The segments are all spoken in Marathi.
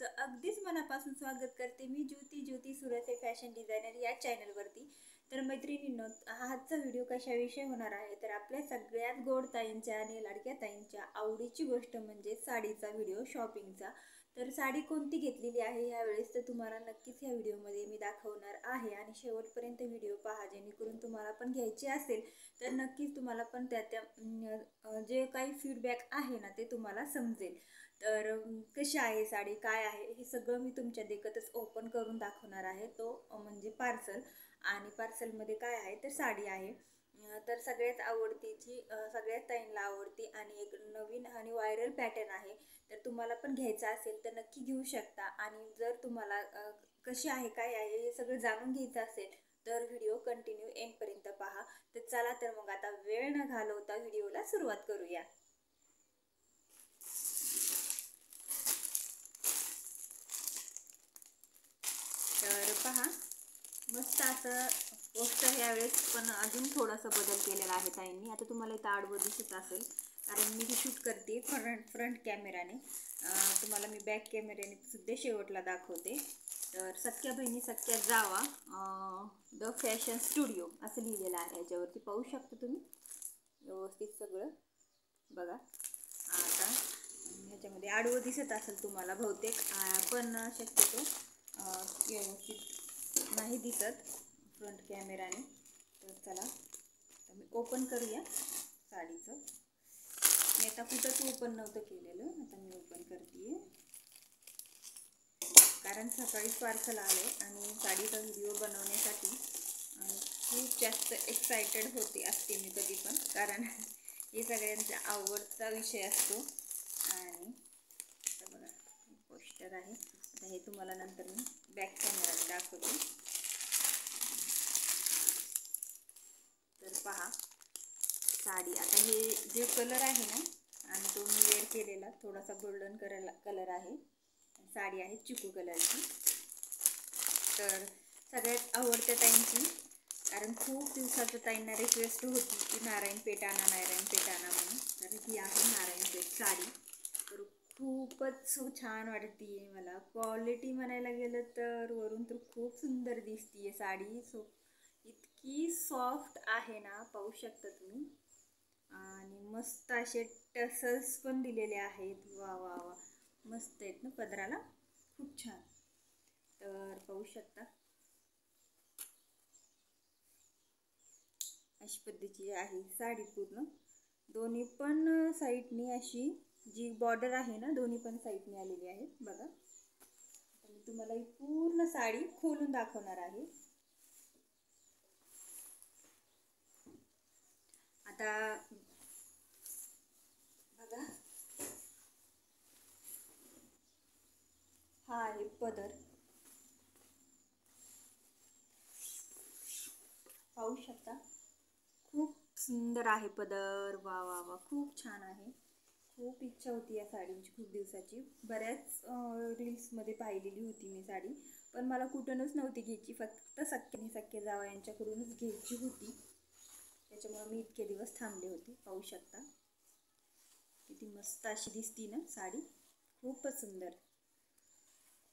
तुमचं अगदीच मनापासून स्वागत करते मी ज्योती सुरसे फॅशन डिझायनर या चॅनलवरती। तर मैत्रिणींनो, आजचा व्हिडिओ कशाविषयी होणार आहे तर आपल्या सगळ्यात गोड ताईंच्या आणि लाडक्या ताईंच्या आवडीची गोष्ट म्हणजे साडीचा व्हिडिओ, शॉपिंगचा। तर साडी कोणती घेतलेली आहे यावेळेस तर तुम्हाला नक्कीच या व्हिडिओमध्ये मी दाखवणार आहे आणि शेवटपर्यंत व्हिडिओ पहा, जेणेकरून तुम्हाला पण घ्यायची असेल तर नक्कीच तुम्हाला पण त्या जे काही फीडबॅक आहे ना ते तुम्हाला समजेल। तर कशी आहे साडी, काय आहे हे सगळं मी तुमच्या देखतच ओपन करून दाखवणार आहे। तो म्हणजे पार्सल, आणि पार्सलमध्ये काय आहे तर साडी आहे। तर सगळ्यात आवडतीची, सगळ्यात ताईंना आवडती आणि एक नवीन आणि व्हायरल पॅटर्न आहे। तर तुम्हाला पण घ्यायचा असेल तर नक्की घेऊ शकता। आणि जर तुम्हाला कशी आहे काय आहे हे सगळं जाणून घ्यायचं असेल तर व्हिडिओ कंटिन्यू एंडपर्यंत पहा। तर चला तर मग आता वेळ न घालवता व्हिडिओला सुरुवात करूया। तर पहा, मस्त असं पोस्टर यावेळेस पण अजून थोडासा बदल केलेला आहे ताईंनी। आता तुम्हाला इथं आडवं दिसत असेल कारण मी शूट करते फ्रंट कॅमेराने, तुम्हाला मी बॅक कॅमेऱ्याने सुद्धा शेवटला दाखवते। तर सख्या बहिणी सख्या जावा द फॅशन स्टुडिओ असं लिहिलेलं आहे याच्यावरती, पाहू शकता तुम्ही व्यवस्थित सगळं बघा। आता ह्याच्यामध्ये आडवं दिसत असेल तुम्हाला बहुतेक, पण शक्यतो व्यवस्थित नाही दिसत फ्रंट कॅमेराने। तर चला मी ओपन करूया साडीचं। मी आता कुठंच ओपन नव्हतं केलेलं, आता मी ओपन करते कारण सकाळीच पार्सल आले आणि साडीचा व्हिडिओ बनवण्यासाठी आणि खूप जास्त एक्सायटेड असते मी कधी पण, कारण हे सगळ्यांचा आवडता विषय असतो। आणि आता बघा पोस्टर आहे, आता हे तुम्हाला नंतर मी बॅक कॅमेराने दाखवते। तर पहा साडी, आता हे जे कलर आहे ना आणि तो मी वेअर केलेला थोडासा गोल्डन कलर आहे, साडी आहे चिकू कलरची। तर सगळ्यात आवडत्या ताईंची, कारण खूप दिवसाचं ताईंना रिक्वेस्ट होती की नारायणपेठ आणा म्हणून। तर ही आहे नारायणपेठ साडी। तर खूपच छान वाटते मला, क्वालिटी म्हणायला गेलं तर वरून तर खूप सुंदर दिसतीये साडी। इतकी सॉफ्ट आहे ना, पाहू शकता तुम्ही, आणि मस्त असे टसल्स पण दिलेले आहेत। वा वा वा, मस्त आहेत ना पदराला, खूप छान। तर पाहू शकता अशी पद्धतीची आहे साडी पूर्ण, दोन्ही पण साईडनी अशी जी बॉर्डर आहे ना दोन्ही पण साईडनी आलेली आहे बघा। मी तुम्हाला ही पूर्ण साडी खोलून दाखवणार आहे। आता बघा, हा आहे पदर, पाहू शकता खूप सुंदर आहे पदर। वा वा वा, खूप छान आहे। खूप इच्छा होती या साडीची खूप दिवसाची, बऱ्याच रील्समध्ये पाहिलेली होती मी साडी, पण मला कुठूनच नव्हती घ्यायची, फक्त सख्या जावा यांच्याकडूनच घ्यायची होती। त्याच्यामुळे मी इतके दिवस थांबले होते। पाहू शकता किती मस्त अशी दिसती ना साडी, खूपच सुंदर,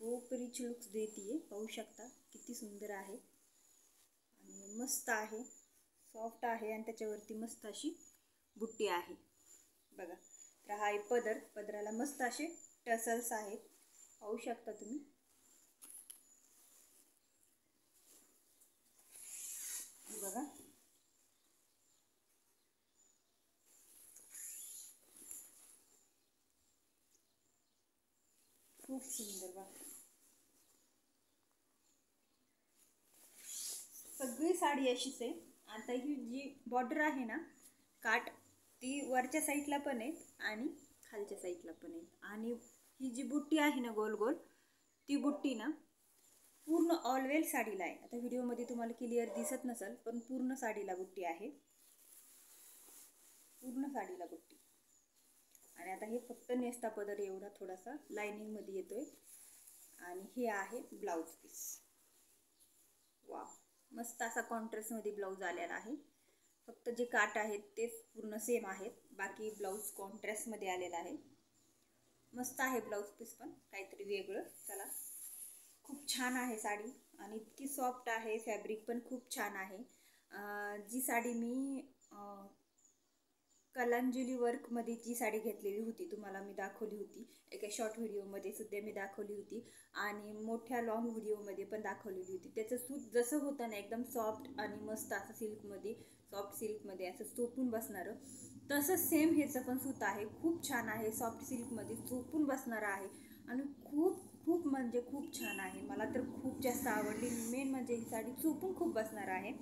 खूप रिच लुक्स देतीये। पाहू शकता किती सुंदर आहे आणि मस्त आहे, सॉफ्ट आहे आणि त्याच्यावरती मस्त अशी बुट्टी आहे बघा। तर हा पदर, पदराला मस्त असे टसल्स आहेत, पाहू शकता तुम्ही। बघा खूप सुंदर बघा, सगळी साडी अशीच आहे। आता ही जी बॉर्डर आहे ना काट, ती वरच्या साईडला पण आहे आणि खालच्या साईडला पण आहे। आणि ही जी बुट्टी आहे ना गोल गोल, ती बुट्टी ना पूर्ण ऑलवेल साडीला आहे। आता व्हिडिओमध्ये तुम्हाला क्लिअर दिसत नसेल, पण पूर्ण साडीला बुट्टी आहे, पूर्ण साडीला बुट्टी। आणि आता हे फक्त नेसता पदर एवढा थोडासा लाइनिंग मध्ये येतोय, आणि हे आहे ब्लाउज पीस। वा, मस्त असा कॉन्ट्रास्ट मध्ये ब्लाउज आलेला आहे, फक्त जे काट आहेत ते पूर्ण सेम आहेत, बाकी ब्लाउज कॉन्ट्रास्ट मध्ये आलेला आहे। मस्त आहे ब्लाऊज पीस पण काहीतरी वेगळं. चला, खूप छान आहे साडी आणि इतकी सॉफ्ट आहे, फॅब्रिक पण खूप छान आहे. जी साडी मी कलांजली वर्कमध्ये जी साडी घेतलेली होती तुम्हाला मी दाखवली होती, एका शॉर्ट व्हिडिओमध्ये सुद्धा मी दाखवली होती आणि मोठ्या लॉंग व्हिडिओमध्ये पण दाखवलेली होती. त्याचं सूत जसं होतं ना एकदम सॉफ्ट आणि मस्त असं सिल्कमध्ये, सॉफ्ट सिल्कमध्ये असं चोपून बसणारं, तसंच सेम ह्याचं पण सूत आहे. खूप छान आहे, सॉफ्ट सिल्कमध्ये चोपून बसणारं आहे आणि खूप खूप म्हणजे खूप छान आहे. मला तर खूप जास्त आवडली. मेन म्हणजे ही साडी चोपून खूप बसणार आहे,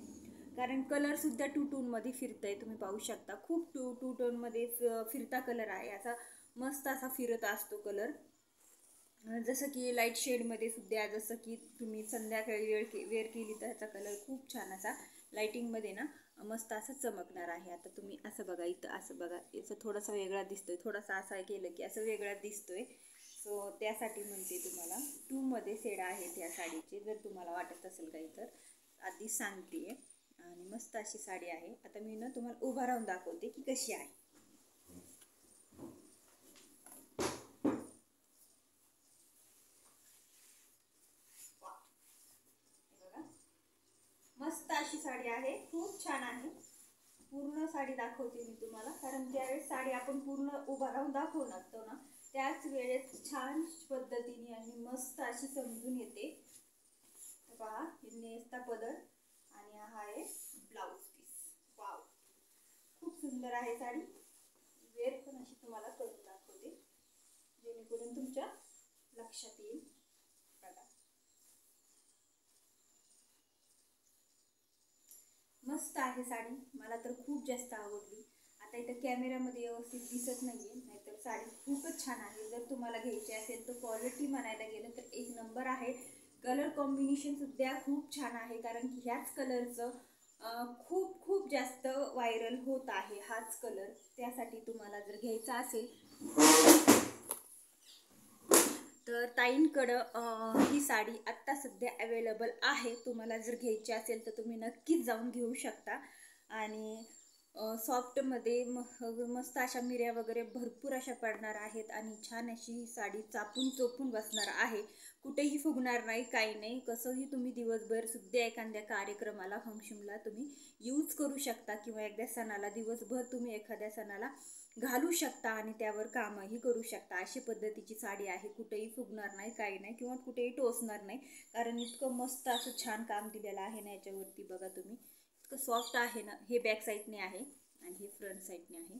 कारण कलरसुद्धा टू टोनमध्ये फिरतं आहे. तुम्ही पाहू शकता, खूप टू टोनमध्ये फिरता कलर आहे. असा मस्त असा फिरत असतो कलर, जसं की लाईट शेडमध्ये सुद्धा, जसं की तुम्ही संध्याकाळी वेअर केली तर ह्याचा कलर खूप छान असा लाईटिंगमध्ये ना मस्त असं चमकणार आहे. आता तुम्ही असं बघा, इथं असं बघा, याचं थोडासा वेगळा दिसतोय, थोडासा असा केलं की असं वेगळा दिसतोय. सो त्यासाठी म्हणते तुम्हाला 2मध्ये शेड आहेत ह्या साडीचे. जर तुम्हाला वाटत असेल काही तर आधी सांगते. आणि मस्त अशी साडी आहे. आता मी ना तुम्हाला उभा राहून दाखवते की कशी आहे. मस्त अशी साडी आहे, खूप छान आहे. पूर्ण साडी दाखवते मी तुम्हाला, कारण ज्यावेळेस साडी आपण पूर्ण उभा राहून दाखवतो ना त्याच वेळेस छान पद्धतीने आणि मस्त अशी समजून येते. पहा, नेसता पदर आणि हा आहे ब्लाऊज पीस. वाव, खूप सुंदर आहे साडी. वेअर पण अशी तुम्हाला करून दाखवते जेणेकरून तुमच्या लक्षात येईल. बघा, मस्त आहे साडी, मला तर खूप जास्त आवडली. आता इथं कॅमेऱ्यामध्ये व्यवस्थित दिसत नाहीये, नाहीतर साडी खूपच छान आहे. जर तुम्हाला घ्यायची असेल तर क्वालिटी म्हणायला गेलं तर एक नंबर आहे. कलर कॉम्बिनेशन सुद्धा खूप छान आहे, कारण की ह्याच कलरचं खूप खूप जास्त व्हायरल होत आहे हाच कलर. त्यासाठी तुम्हाला जर घ्यायचा असेल तर ताईंकडं ही साडी आत्ता सध्या अवेलेबल आहे. तुम्हाला जर घ्यायची असेल तर तुम्ही नक्कीच जाऊन घेऊ शकता. आणि सॉफ्टमध्ये मस्त अशा मिऱ्या वगैरे भरपूर अशा पडणार आहेत आणि छान अशी साडी चापून चोपून बसणार आहे. कुठेही फुगणार नाही, काही नाही. कसंही तुम्ही दिवसभर सुद्धा एखाद्या कार्यक्रमाला, फंक्शनला तुम्ही यूज करू शकता, किंवा एकदा सणाला दिवसभर तुम्ही एखाद्या सणाला घालू शकता आणि त्यावर कामही करू शकता. अशी पद्धतीची साडी आहे, कुठेही फुगणार नाही, काही नाही, किंवा कुठेही टोचणार नाही, कारण इतकं मस्त असं छान काम दिलेलं आहे ना याच्यावरती. बघा तुम्ही, इतकं सॉफ्ट आहे ना. हे बॅक साईडने आहे आणि हे फ्रंट साईडने आहे,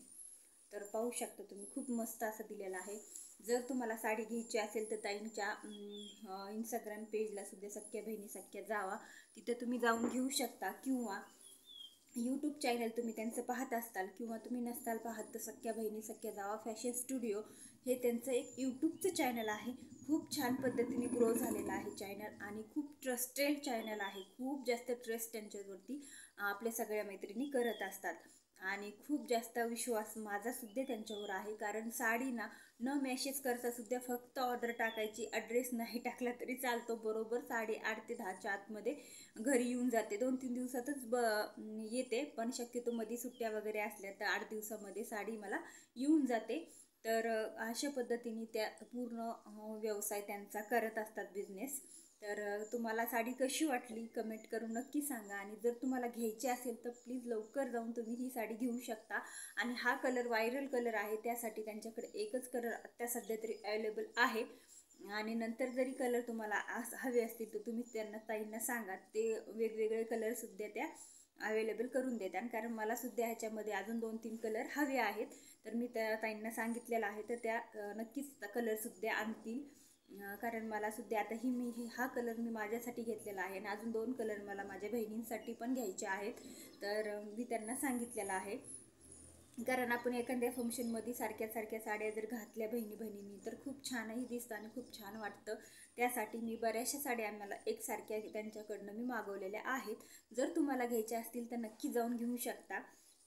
तर पाहू शकता तुम्ही, खूप मस्त असं दिलेलं आहे. जर तुम्हाला साडी घ्यायची असेल तर ताईंच्या इंस्टाग्राम पेजला सुद्धा सख्या बहिणी सख्या जावा, तिथं तुम्ही जाऊन घेऊ शकता. किंवा यूट्यूब चॅनल तुम्ही त्यांचं पाहत असताल किंवा तुम्ही नसताल पाहत तर सख्या बहिणी सख्या जावा फॅशन स्टुडिओ हे त्यांचं एक यूट्यूबचं चॅनल आहे. खूप छान पद्धतीने ग्रो झालेलं आहे चॅनल आणि खूप ट्रस्टेड चॅनल आहे. खूप जास्त ट्रस्ट त्यांच्यावरती आपल्या सगळ्या मैत्रिणी करत असतात आणि खूप जास्त विश्वास माझा सुद्धा त्यांच्यावर आहे. कारण साडी ना न मेसेज करता सुद्धा फक्त ऑर्डर टाकायची, ॲड्रेस नाही टाकला तरी चालतो, बरोबर 8:30 ते 10च्या आतमध्ये घरी येऊन जाते. 2-3 दिवसातच येते, पण शक्यतो मध्ये सुट्ट्या वगैरे असल्या तर 8 दिवसामध्ये साडी मला येऊन जाते. तर अशा पद्धतीने त्या पूर्ण व्यवसाय त्यांचा करत असतात, बिझनेस. तर तुम्हाला साडी कशी वाटली कमेंट करून नक्की सांगा. आणि जर तुम्हाला घ्यायची असेल तर प्लीज लवकर जाऊन तुम्ही ही साडी घेऊ शकता. आणि हा कलर व्हायरल कलर आहे, त्यासाठी त्यांच्याकडे एकच कलर आत्ता सध्या तरी अवेलेबल आहे. आणि नंतर जरी कलर तुम्हाला हवे असतील तर तुम्ही त्यांना, ताईंना सांगा, ते वेगवेगळे कलरसुद्धा त्या अवेलेबल करून देतात. कारण मला सुद्धा ह्याच्यामध्ये अजून 2-3 कलर हवे आहेत, तर मी त्या ताईंना सांगितलेलं आहे, तर त्या नक्कीच कलरसुद्धा आणतील. कारण मला सुद्धा आता हा कलर मी माझ्यासाठी घेतलेला आहे आणि अजून 2 कलर मला माझ्या बहिणींसाठी पण घ्यायचे आहेत. तर मी त्यांना सांगितलेलं आहे, कारण आपण एखाद्या फंक्शनमध्ये सारख्या सारख्या साड्या जर घातल्या बहिणींनी तर खूप छानही दिसतं आणि खूप छान वाटतं. त्यासाठी मी बऱ्याचशा साड्या मला एकसारख्या त्यांच्याकडनं मी मागवलेल्या आहेत. जर तुम्हाला घ्यायच्या असतील तर नक्की जाऊन घेऊ शकता.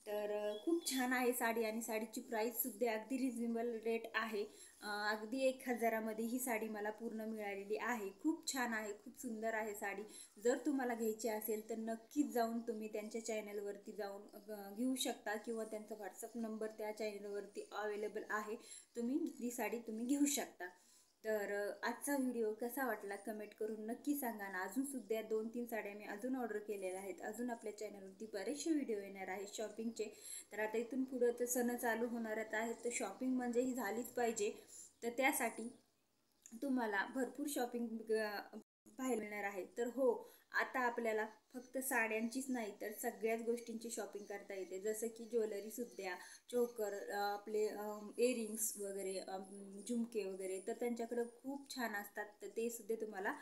तर खूप छान आहे साडी आणि साडीची प्राईससुद्धा अगदी रिजनेबल रेट आहे. अगदी 1000मध्ये ही साडी मला पूर्ण मिळालेली आहे. खूप छान आहे, खूप सुंदर आहे साडी. जर तुम्हाला घ्यायची असेल तर नक्कीच जाऊन तुम्ही त्यांच्या चॅनलवरती जाऊन घेऊ शकता किंवा त्यांचा व्हॉट्सअप नंबर त्या चॅनलवरती अवेलेबल आहे. तुम्ही ती साडी तुम्ही घेऊ शकता. तर आजचा व्हिडिओ कसा वाटला कमेंट करून नक्की सांगा ना. अजून सुद्धा 2-3 साड्या मी अजून ऑर्डर केलेल्या आहेत. अजून आपल्या चॅनलवरती बरेचसे व्हिडिओ येणार आहेत शॉपिंगचे. तर आता इथून पुढं तर सण चालू होणारच आहेत, तर शॉपिंग म्हणजे ही झालीच पाहिजे. तर त्यासाठी तुम्हाला भरपूर शॉपिंग पाहायला मिळणार आहे. तर हो, आता आपल्याला फक्त साड्यांचीच नाही तर सगळ्याच गोष्टींची शॉपिंग करता येते. जसं की ज्वेलरीसुद्धा, चोकर, आपले इयरिंग्स वगैरे, झुमके वगैरे, तर त्यांच्याकडं खूप छान असतात. तर ते सुद्धा तुम्हाला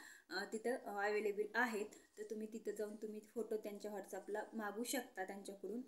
तिथं अवेलेबल आहेत. तर तुम्ही तिथं जाऊन तुम्ही फोटो त्यांच्या व्हॉट्सअपला मागू शकता त्यांच्याकडून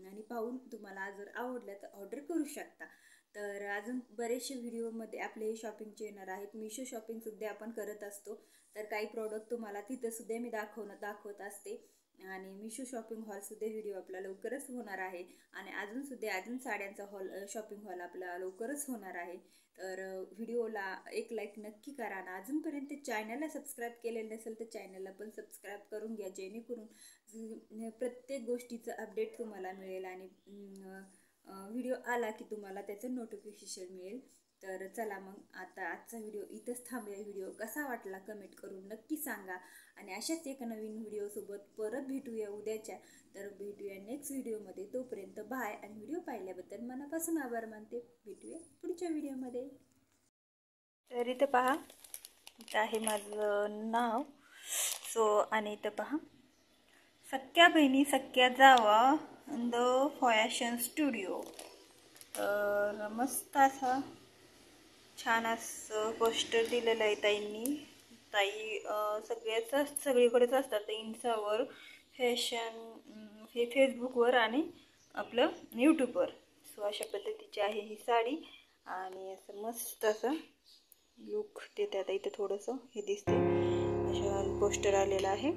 आणि पाहून तुम्हाला जर आवडलं तर ऑर्डर करू शकता. तर अजून बरेचसे व्हिडिओमध्ये आपले शॉपिंगचे येणार आहेत. मिशो शॉपिंगसुद्धा आपण करत असतो. तर काही प्रोडक्ट तुम्हाला तिथंसुद्धा मी दाखवत असते. आणि मिशो शॉपिंग हॉलसुद्धा व्हिडिओ आपला लवकरच होणार आहे. आणि अजून साड्यांचा शॉपिंग हॉल आपला लवकरच होणार आहे. तर व्हिडिओला एक लाईक नक्की करा ना. अजूनपर्यंत चॅनलला सबस्क्राईब केलेलं नसेल तर चॅनलला पण सबस्क्राईब करून घ्या, जेणेकरून प्रत्येक गोष्टीचं अपडेट तुम्हाला मिळेल आणि व्हिडिओ आला की तुम्हाला त्याचं नोटिफिकेशन मिळेल. तर चला मग आता आजचा व्हिडिओ इथंच थांबूया. व्हिडिओ कसा वाटला कमेंट करून नक्की सांगा. आणि अशाच एक नवीन व्हिडिओसोबत परत भेटूया उद्याच्या. तर भेटूया नेक्स्ट व्हिडिओमध्ये. तोपर्यंत बाय. आणि व्हिडिओ पाहिल्याबद्दल मनापासून आभार मानते. भेटूया पुढच्या व्हिडिओमध्ये. तर इथं पहा, इथं आहे माझं नाव. आणि इथं पहा, सख्या बहिणी सख्या जावा द फॅशन स्टुडिओ. तर मस्त असा छान असं पोस्टर दिलेलं आहे ताईंनी. ताई सगळीकडेच असतात, इन्स्टावर, फेसबुकवर आणि आपलं यूट्यूबवर. अशा पद्धतीची आहे ही साडी. आणि असं मस्त असं लुक देते. आता इथं थोडंसं हे दिसते, अशा पोस्टर आलेलं आहे.